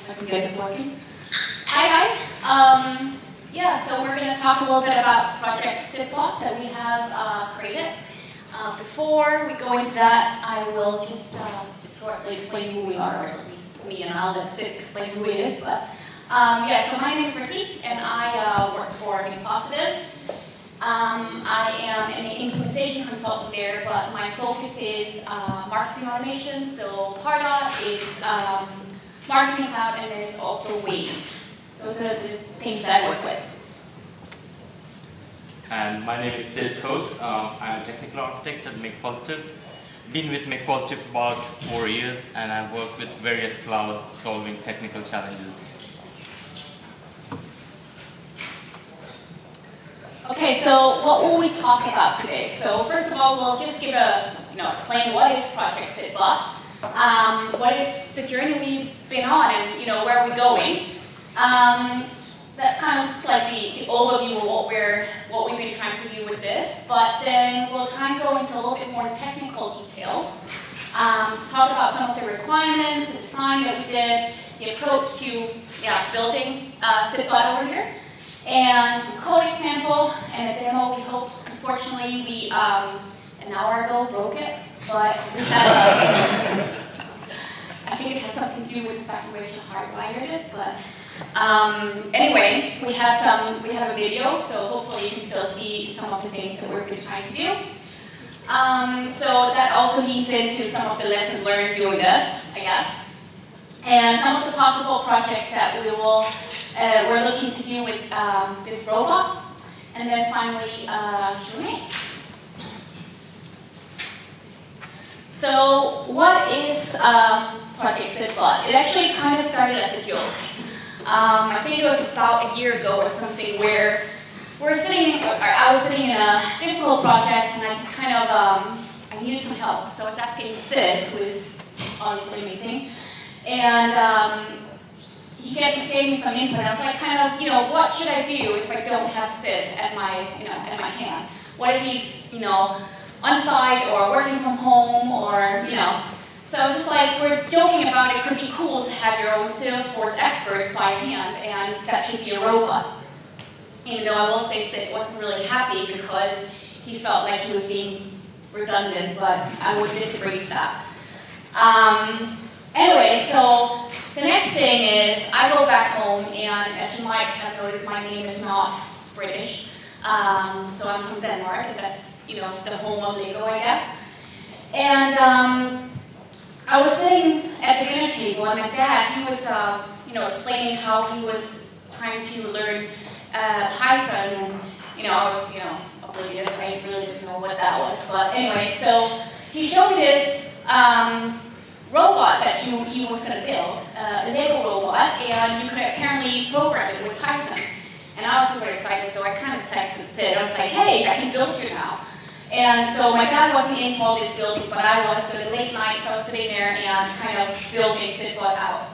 I can get this working. Hi guys. Yeah, so we're going to talk a little bit about Project Sidbot that we have created. Before we go into that, I will just shortly explain who we are, or at least me, and I'll let Sid explain who he is. But yeah, so my name is Rikke, and I work for makepositive. I am an implementation consultant there, but my focus is marketing automation. So Pardot is marketing cloud, and then it's also Wave. Those are the things that I work with. And my name is Sid Khoat. I'm a technical architect at makepositive. Been with makepositive about 4 years, and I've worked with various clouds solving technical challenges. Okay, so what will we talk about today? So first of all, we'll just give explain what is Project Sidbot, what is the journey we've been on, and where are we going. That's kind of just like the overview of what we've been trying to do with this. But then we'll try and go into a little bit more technical details. To talk about some of the requirements, the design that we did, the approach to building Sidbot over here, and some code example and a demo. We hope, unfortunately, we an hour ago broke it, but we had I think it has something to do with the fact that we actually hardwired it, but anyway, we have a video, so hopefully you can still see some of the things that we've been trying to do. So that also leads into some of the lessons learned doing this, I guess, and some of the possible projects that we're looking to do with this robot, and then finally Q&A. So what is Project Sidbot? It actually kind of started as a joke. I think it was about a year ago or something where I was sitting in a difficult project, and I just kind of I needed some help. So I was asking Sid, who is obviously amazing, and he gave me some input. I was like, what should I do if I don't have Sid at my hand? What if he's on site or working from home, or So I was just like, we're joking about it could be cool to have your own Salesforce expert by hand, and that should be a robot. Even though I will say Sid wasn't really happy because he felt like he was being redundant, but I would disagree with that. Anyway, so the next thing is I go back home, and as you might have noticed, my name is not British. So I'm from Denmark, and that's the home of Lego, I guess. And I was sitting at the dinner table, and my dad, he was explaining how he was trying to learn Python, and I was oblivious. I really didn't know what that was, but anyway, so he showed me this robot that he was going to build, a Lego robot, and you could apparently program it with Python. And I was super excited, so I kind of texted Sid. I was like, hey, I can build you now. And so my dad wasn't into all this building, but I was. So the late nights, I was sitting there and kind of building Sidbot out.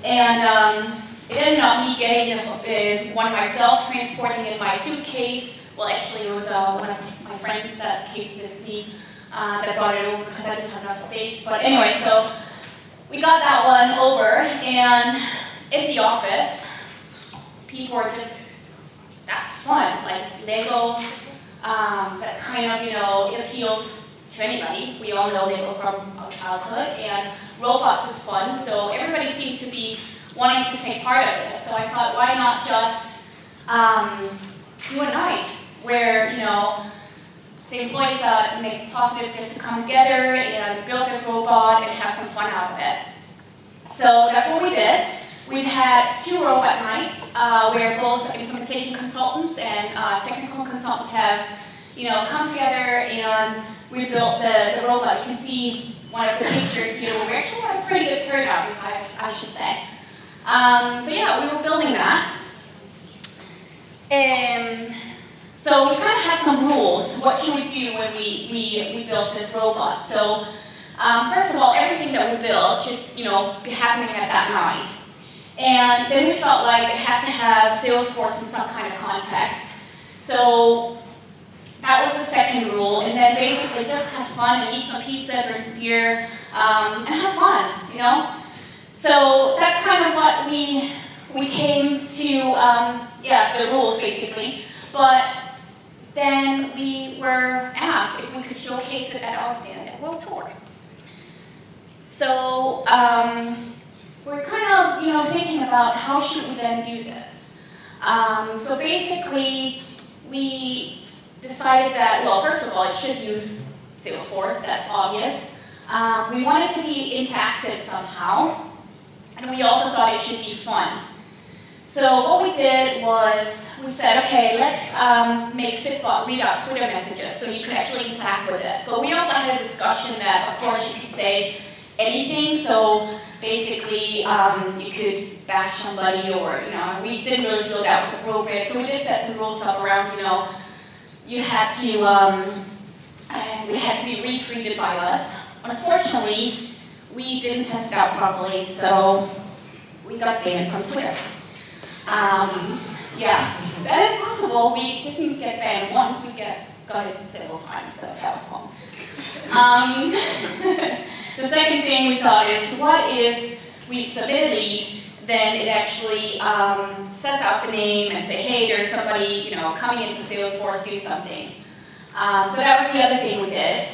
And it ended up me getting one myself, transporting it in my suitcase. Well, actually, it was one of my friends that came to visit me that brought it over because I didn't have enough space. But anyway, so we got that one over, and in the office, people were just, that's fun, like Lego. That's kind of, it appeals to anybody. We all know Lego from our childhood, and robots is fun, so everybody seemed to be wanting to take part of this. So I thought, why not just do a night where, the employees at makepositive just to come together and build this robot and have some fun out of it. So that's what we did. We've had 2 robot nights where both implementation consultants and technical consultants have, come together, and we built the robot. You can see one of the pictures here. We actually had a pretty good turnout, if I should say. So yeah, we were building that. So we kind of had some rules. What should we do when we built this robot? So first of all, everything that we build should be happening at that night. And then we felt like it had to have Salesforce in some kind of context. So that was the second rule. And then basically just have fun and eat some pizza, drink some beer, and have fun, So that's kind of what we came to, yeah, the rules basically. But then we were asked if we could showcase it at our stand at World Tour. So we're kind of, thinking about how should we then do this. So basically, we decided that, well, first of all, it should use Salesforce, that's obvious. We wanted to be interactive somehow, and we also thought it should be fun. So what we did was, we said, okay, let's make Sidbot read out Twitter messages so you could actually interact with it. But we also had a discussion that, of course, you could say anything. So basically, you could bash somebody, or we didn't really feel that was appropriate. So we did set some rules up around, you had to, we had to be retweeted by us. Unfortunately, we didn't test it out properly, so we got banned from Twitter. Yeah, that is possible. We didn't get banned once, we got it several times, so that was fun. The second thing we thought is, what if we submit a lead, then it actually sets out the name and say, hey, there's somebody coming into Salesforce, do something. So that was the other thing we did.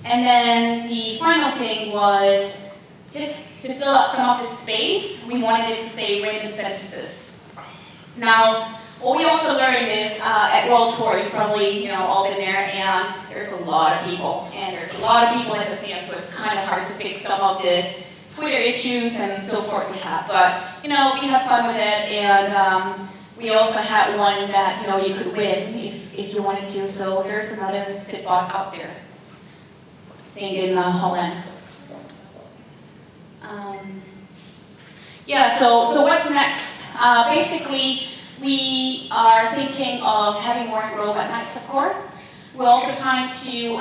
And then the final thing was, just to fill up some of the space, we wanted it to say random sentences. Now, what we also learned is at World Tour, you've probably all been there, and there's a lot of people, and there's a lot of people at the stand, so it's kind of hard to fix some of the Twitter issues and so forth we have. But we have fun with it, and we also had one that you could win if you wanted to. So there's another Sidbot out there, I think in Holland. Yeah. So what's next? Basically, we are thinking of having more robot nights, of course. We're also trying to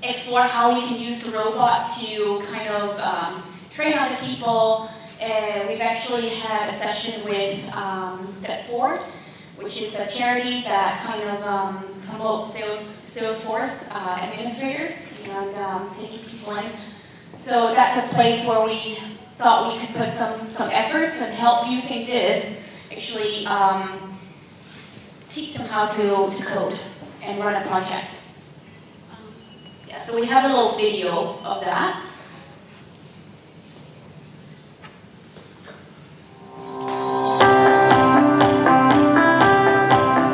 explore how we can use the robot to kind of train other people. We've actually had a session with Step Forward, which is a charity that kind of promotes Salesforce administrators and taking people in. So that's a place where we thought we could put some efforts and help using this, actually teach them how to code and run a project. Yeah, so we have a little video of that.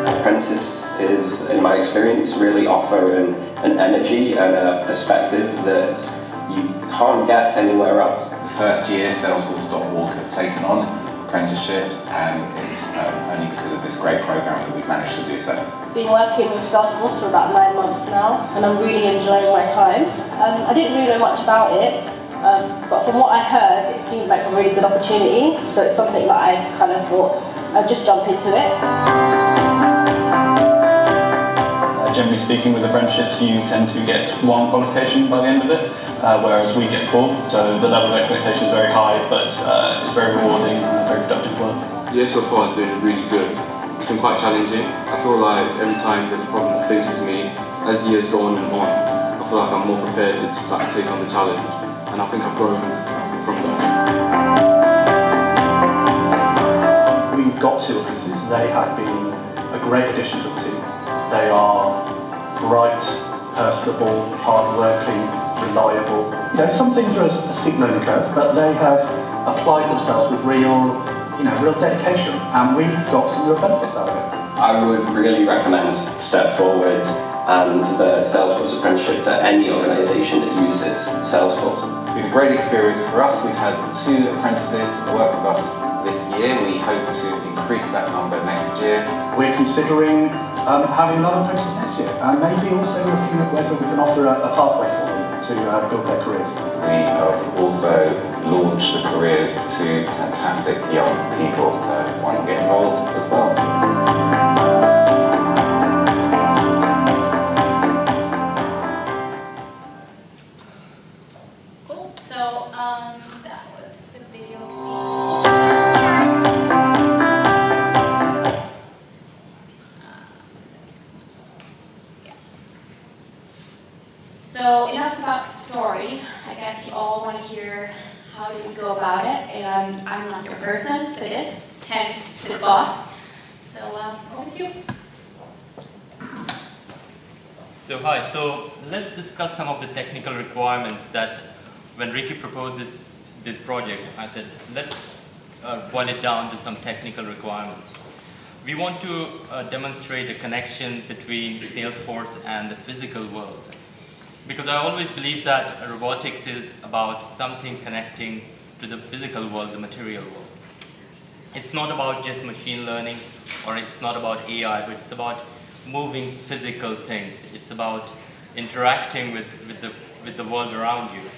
Apprentices, in my experience, really offer an energy and a perspective that you can't get anywhere else. The first year, Salesforce.org have taken on apprenticeship, and it's only because of this great program that we've managed to do so. Been working with Salesforce for about 9 months now, and I'm really enjoying my time. I didn't really know much about it, but from what I heard, it seemed like a really good opportunity, so it's something that I kind of thought I'd just jump into it. Generally speaking, with apprenticeships, you tend to get 1 qualification by the end of it, whereas we get 4. So the level of expectation is very high, but it's very rewarding and very productive work. The year so far has been really good. It's been quite challenging. I feel like every time there's a problem that faces me, as the years go on, I feel like I'm more prepared to take on the challenge, and I think I've grown from that. We've got 2 apprentices. They have been a great addition to the team. They are bright, personable, hard-working, reliable. Some things are a steep learning curve, but they have applied themselves with real dedication, and we've got some real benefits out of it. I would really recommend Step Forward and the Salesforce apprenticeship to any organisation that uses Salesforce. It's been a great experience for us. We've had 2 apprentices work with us this year. We hope to increase that number next year. We're considering having another apprentice next year, and maybe also looking at whether we can offer a pathway for them to build their careers. We have also launched the careers to fantastic young people to want to get involved as well. Cool. So that was the video. So enough about the story. I guess you all want to hear how did we go about it, and I'm not your person, Sid is, hence Sidbot. So over to you. So hi, so let's discuss some of the technical requirements that when Rikke proposed this project, I said, let's boil it down to some technical requirements. We want to demonstrate a connection between Salesforce and the physical world. Because I always believe that robotics is about something connecting to the physical world, the material world. It's not about just machine learning, or it's not about AI, but it's about moving physical things. It's about interacting with the world around you.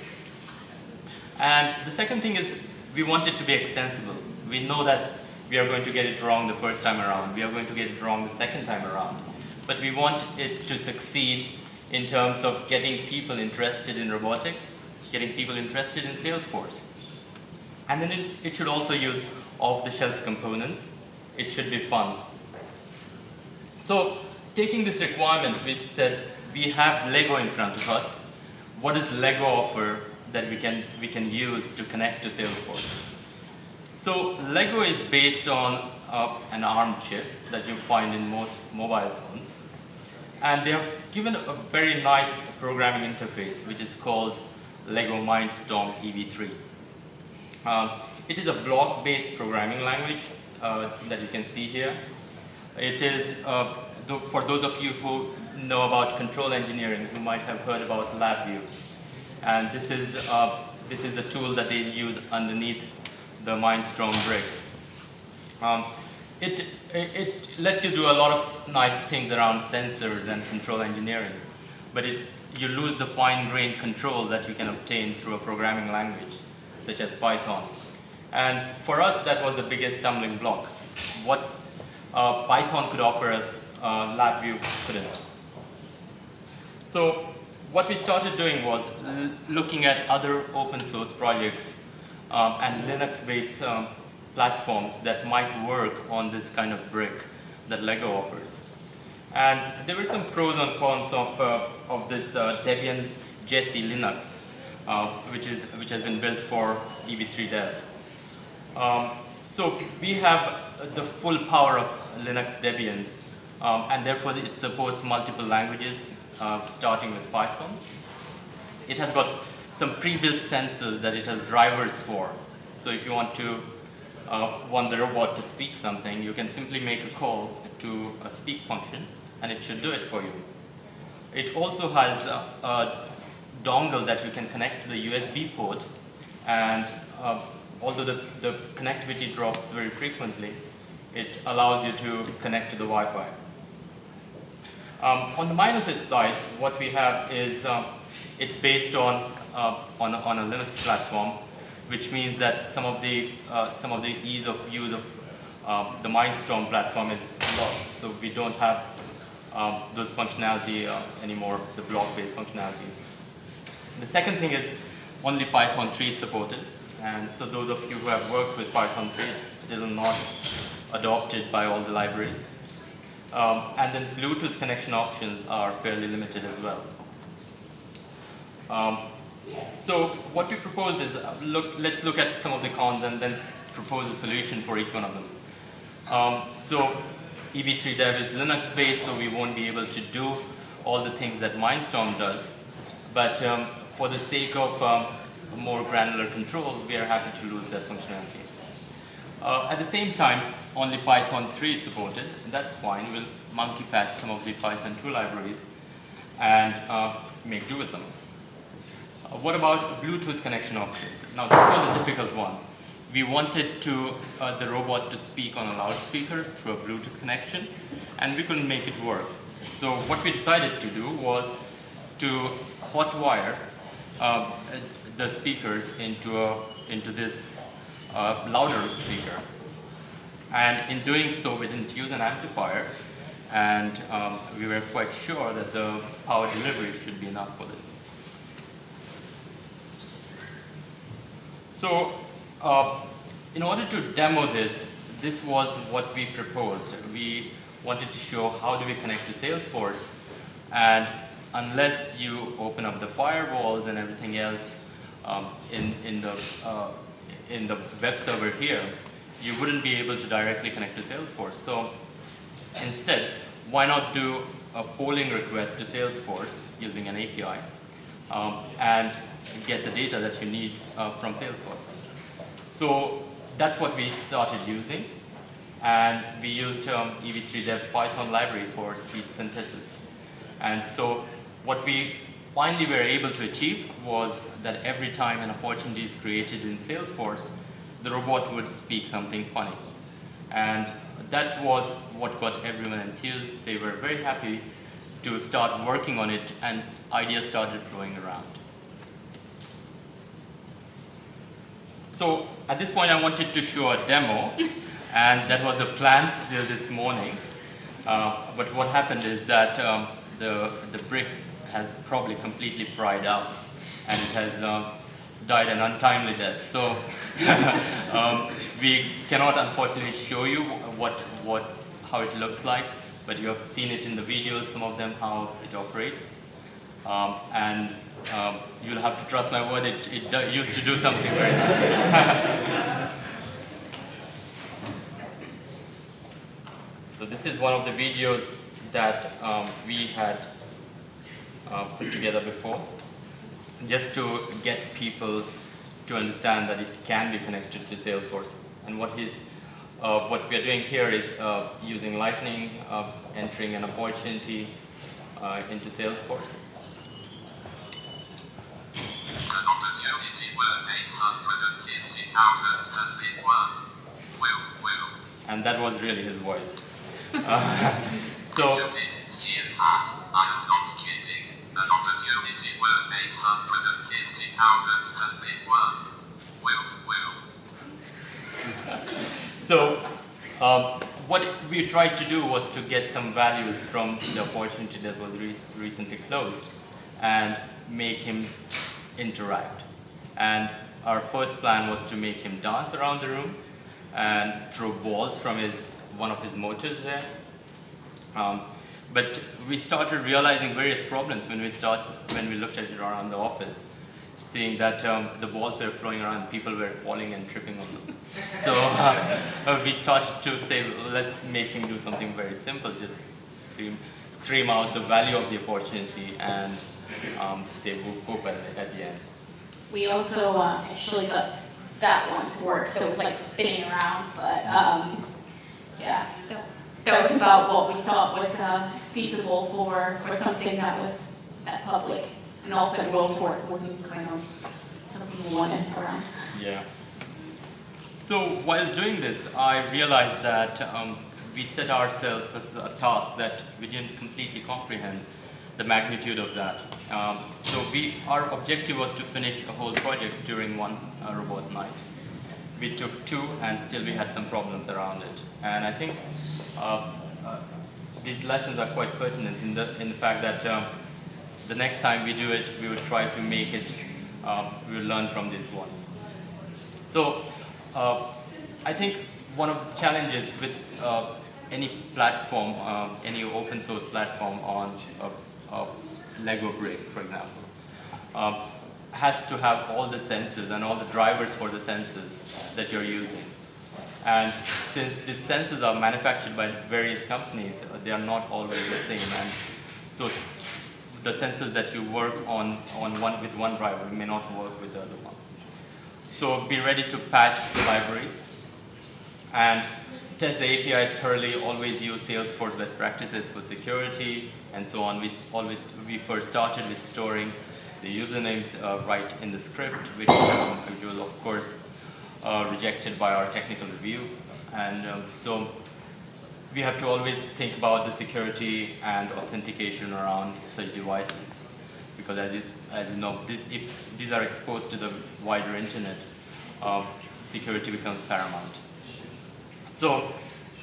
And the second thing is we want it to be extensible. We know that we are going to get it wrong the first time around. We are going to get it wrong the second time around. But we want it to succeed in terms of getting people interested in robotics, getting people interested in Salesforce. And then it should also use off-the-shelf components. It should be fun. So taking these requirements, we said we have Lego in front of us. What does Lego offer that we can use to connect to Salesforce? So Lego is based on an ARM chip that you find in most mobile phones. And they have given a very nice programming interface, which is called Lego Mindstorm EV3. It is a block-based programming language that you can see here. It is, for those of you who know about control engineering, you might have heard about LabVIEW. And this is the tool that they use underneath the Mindstorm brick. It lets you do a lot of nice things around sensors and control engineering, but you lose the fine-grained control that you can obtain through a programming language, such as Python. And for us, that was the biggest stumbling block. What Python could offer us, LabVIEW couldn't. So what we started doing was looking at other open source projects and Linux-based platforms that might work on this kind of brick that Lego offers. And there were some pros and cons of this Debian Jessie Linux, which has been built for EV3 Dev. So we have the full power of Linux Debian, and therefore it supports multiple languages, starting with Python. It has got some pre-built sensors that it has drivers for. So if you want the robot to speak something, you can simply make a call to a speak function, and it should do it for you. It also has a dongle that you can connect to the USB port, and although the connectivity drops very frequently, it allows you to connect to the Wi-Fi. On the minuses side, what we have is it's based on a Linux platform, which means that some of the ease of use of the Mindstorm platform is lost. So we don't have those functionality anymore, the block-based functionality. The second thing is only Python 3 is supported, and so those of you who have worked with Python 3, it's still not adopted by all the libraries. And then Bluetooth connection options are fairly limited as well. So what we proposed is, let's look at some of the cons and then propose a solution for each one of them. So EV3 Dev is Linux based, so we won't be able to do all the things that Mindstorm does. But for the sake of more granular control, we are happy to lose that functionality. At the same time, only Python 3 is supported, and that's fine. We'll monkey patch some of the Python 2 libraries and make do with them. What about Bluetooth connection options? Now this was a difficult one. We wanted the robot to speak on a loudspeaker through a Bluetooth connection, and we couldn't make it work. So what we decided to do was to hotwire the speakers into this louder speaker. And in doing so, we didn't use an amplifier, and we were quite sure that the power delivery should be enough for this. So in order to demo this, this was what we proposed. We wanted to show how do we connect to Salesforce, and unless you open up the firewalls and everything else in the web server here, you wouldn't be able to directly connect to Salesforce. So instead, why not do a polling request to Salesforce using an API and get the data that you need from Salesforce. So that's what we started using, and we used EV3 Dev Python library for speech synthesis. And so what we finally were able to achieve was that every time an opportunity is created in Salesforce, the robot would speak something funny. And that was what got everyone enthused. They were very happy to start working on it, and ideas started flowing around. So at this point, I wanted to show a demo, and that was the plan till this morning. But what happened is that the brick has probably completely fried up, and it has died an untimely death. So we cannot unfortunately show you how it looks like, but you have seen it in the videos, some of them, how it operates. And you'll have to trust my word, it used to do something very nice. So this is one of the videos that we had put together before, just to get people to understand that it can be connected to Salesforce. And what we are doing here is using Lightning, entering an opportunity into Salesforce. An opportunity worth 850,000 has been won. And that was really his voice. So. I'm not kidding. An opportunity worth 850,000 has been won. So, what we tried to do was to get some values from the opportunity that was recently closed and make him interact. And our first plan was to make him dance around the room and throw balls from one of his motors there. But we started realizing various problems when we looked at it around the office, seeing that the balls were flowing around, people were falling and tripping on them. So we started to say, let's make him do something very simple, just scream out the value of the opportunity and say whoop whoop at the end. We also actually got that one to work, so it was like spinning around, but yeah, that was about what we thought was feasible for something that was that public, and also it rolled to work wasn't kind of something we wanted around. Yeah. So while doing this, I realized that we set ourselves a task that we didn't completely comprehend the magnitude of that. So our objective was to finish a whole project during one robot night. We took 2, and still we had some problems around it. And I think these lessons are quite pertinent in the fact that the next time we do it, we would try to make it, we will learn from these ones. So I think one of the challenges with any platform, any open source platform on a Lego brick, for example, has to have all the sensors and all the drivers for the sensors that you're using. And since these sensors are manufactured by various companies, they are not always the same. And so the sensors that you work on with one driver may not work with the other one. So be ready to patch the libraries and test the APIs thoroughly. Always use Salesforce best practices for security and so on. We first started with storing the usernames right in the script, which was of course rejected by our technical review. And so we have to always think about the security and authentication around such devices, because as you know, if these are exposed to the wider internet, security becomes paramount. So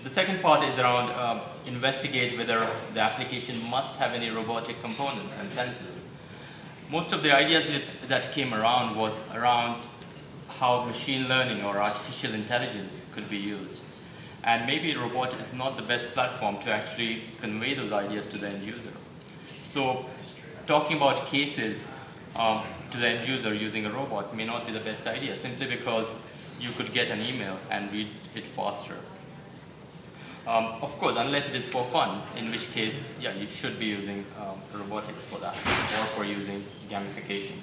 the second part is around investigate whether the application must have any robotic components and sensors. Most of the ideas that came around was around how machine learning or artificial intelligence could be used. And maybe a robot is not the best platform to actually convey those ideas to the end user. So talking about cases to the end user using a robot may not be the best idea, simply because you could get an email and read it faster. Of course, unless it is for fun, in which case, yeah, you should be using robotics for that, or for using gamification.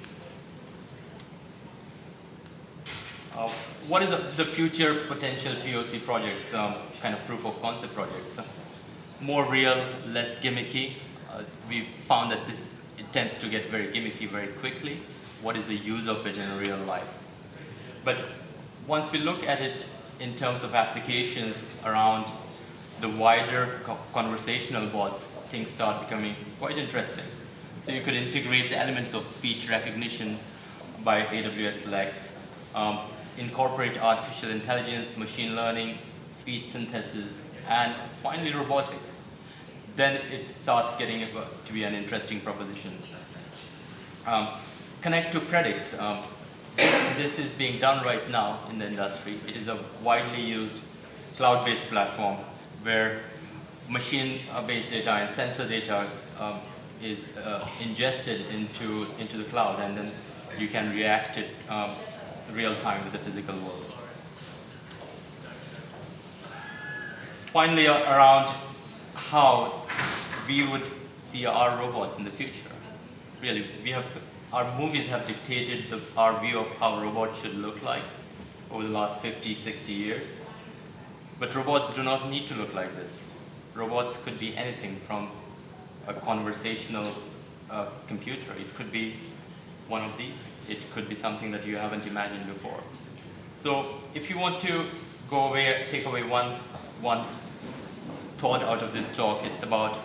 What is the future potential POC projects, kind of proof of concept projects? More real, less gimmicky. We found that it tends to get very gimmicky very quickly. What is the use of it in real life? But once we look at it in terms of applications around the wider conversational bots, things start becoming quite interesting. So you could integrate the elements of speech recognition by AWS Lex, incorporate artificial intelligence, machine learning, speech synthesis, and finally robotics. Then it starts getting to be an interesting proposition. Connect to Predix. This is being done right now in the industry. It is a widely used cloud-based platform where machine-based data and sensor data is ingested into the cloud, and then you can react it real time with the physical world. Finally, around how we would see our robots in the future. Really, our movies have dictated our view of how robots should look like over the last 50, 60 years. But robots do not need to look like this. Robots could be anything from a conversational computer. It could be one of these. It could be something that you haven't imagined before. So if you want to take away one thought out of this talk, it's about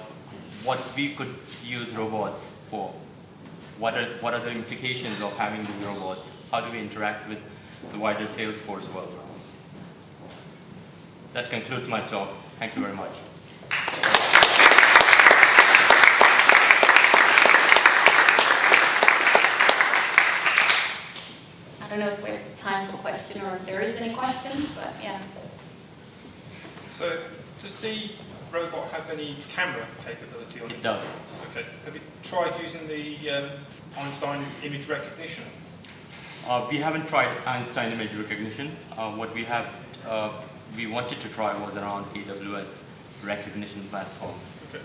what we could use robots for. What are the implications of having these robots? How do we interact with the wider Salesforce world? That concludes my talk. Thank you very much. I don't know if we have time for question or if there is any questions, but yeah. So, does the robot have any camera capability on it? It does. Okay. Have you tried using the Einstein image recognition? We haven't tried Einstein image recognition. What we wanted to try was around AWS recognition platform. Okay.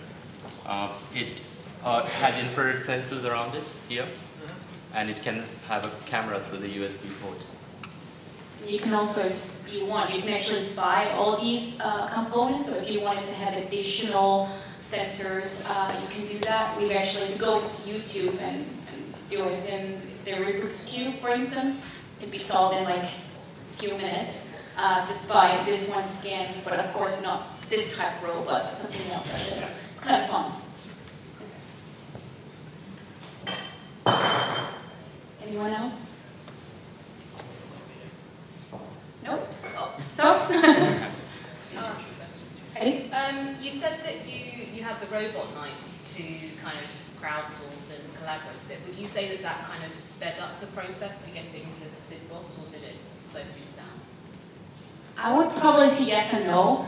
It has infrared sensors around it here, and it can have a camera through the USB port. You can also, if you want, you can actually buy all these components. So if you wanted to have additional sensors, you can do that. We've actually go to YouTube and do it in the Rubik's Cube, for instance. It can be solved in like a few minutes. Just by this one scan, but of course not this type of robot, but something else. It's kind of fun. Anyone else? Nope. Oh, so? Ready? You said that you had the robot nights to kind of crowdsource and collaborate a bit. Would you say that kind of sped up the process to get into Sidbot, or did it slow things down? I would probably say yes and no.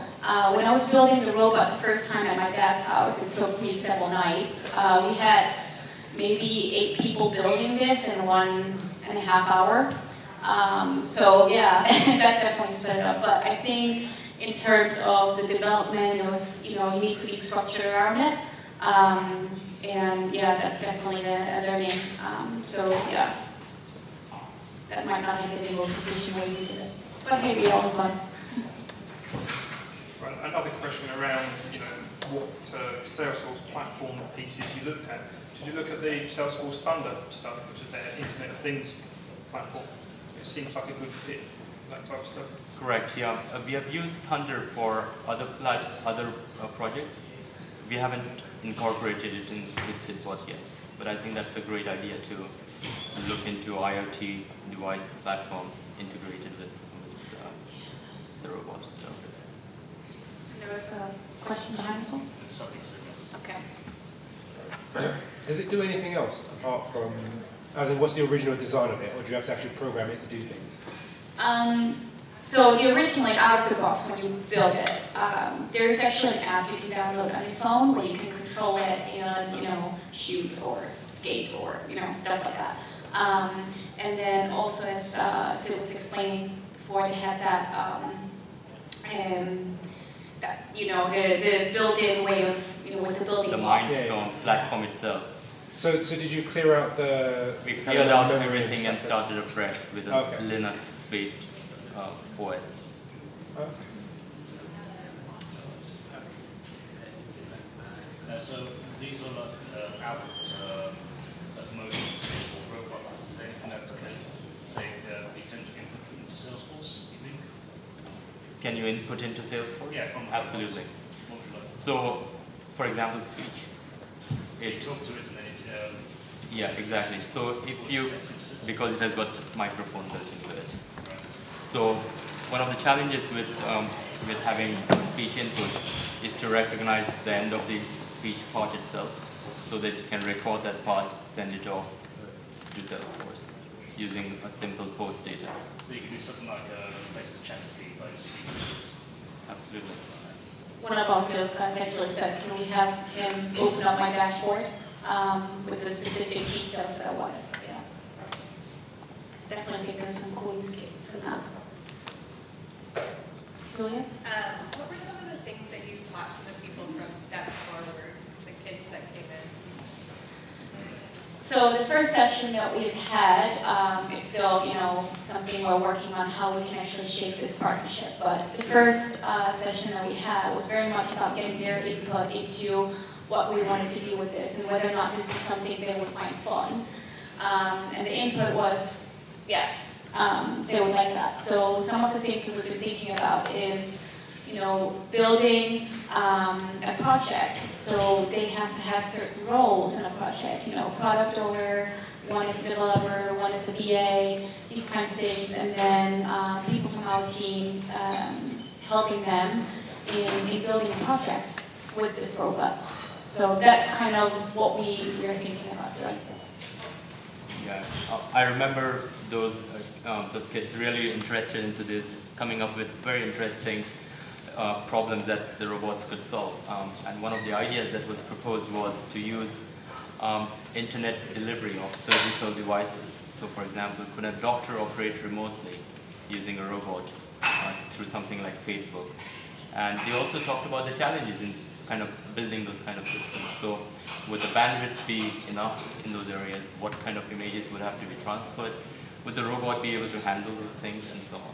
When I was building the robot the first time at my dad's house, it took me several nights. We had maybe 8 people building this in 1.5 hours. So yeah, that definitely sped it up. But I think in terms of the development, it was, you need to be structured around it. And yeah, that's definitely a learning. So yeah, that might not have been the most efficient way to do it. But maybe all fun. Right, another question around, what Salesforce platform pieces you looked at. Did you look at the Salesforce Thunder stuff, which is their Internet of Things platform? It seems like a good fit, that type of stuff. Correct. Yeah, we have used Thunder for other projects. We haven't incorporated it with Sidbot yet, but I think that's a great idea to look into IoT device platforms integrated with the robots. So. There was a question behind this one? Okay. Does it do anything else apart from, as in what's the original design of it, or do you have to actually program it to do things? So the original, out of the box, when you build it, there's actually an app you can download on your phone where you can control it and shoot or skate or stuff like that. And then also, as Sid was explaining before, they had that the built-in way of with the building The blocks. Mindstone platform itself. So did you clear out the... We cleared out memory everything and stuff? started afresh with a Linux-based OS. Okay. So these are not out at the moment for robot apps. Is there anything that's can say be sent input into Salesforce, you think? Can you input into Salesforce? Yeah, from absolutely. What would you like? So, for example, speech. You talk to it and then it yeah, exactly. So if you, because it has got microphone built into it. So one of the challenges with having speech input is to recognize the end of the speech part itself, so that you can record that part, send it off to Salesforce using a simple post data. So you can do something like replace the chatter feed by just speech. Absolutely. One of our sales guys actually said, can we have him open up my dashboard with the specific details that I wanted? So, yeah. Definitely think there's some cool use cases in that. Julia? What were some of the things that you taught to the people from Step Forward, the kids that came in? So the first session that we've had is still, something we're working on how we can actually shape this partnership. But the first session that we had was very much about getting their input into what we wanted to do with this and whether or not this was something they would find fun. And the input was, yes, they would like that. So some of the things that we've been thinking about is, building a project. So they have to have certain roles in a project, product owner, one is a developer, one is a BA, these kinds of things, and then people from our team helping them in building a project with this robot. So that's kind of what we're thinking about doing. Yeah, I remember those kids really interested into this, coming up with very interesting problems that the robots could solve. And one of the ideas that was proposed was to use internet delivery of surgical devices. So for example, could a doctor operate remotely using a robot through something like Facebook? And they also talked about the challenges in kind of building those kind of systems. So would the bandwidth be enough in those areas? What kind of images would have to be transferred? Would the robot be able to handle those things and so on?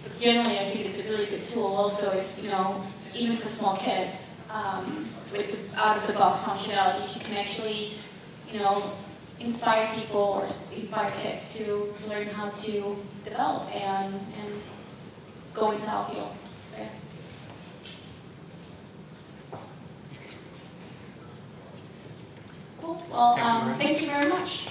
But generally, I think it's a really good tool also if, even for small kids, with the out-of-the-box functionalities, you can actually, inspire people or inspire kids to learn how to develop and go into our field. Okay. Cool. Well, thank you very much.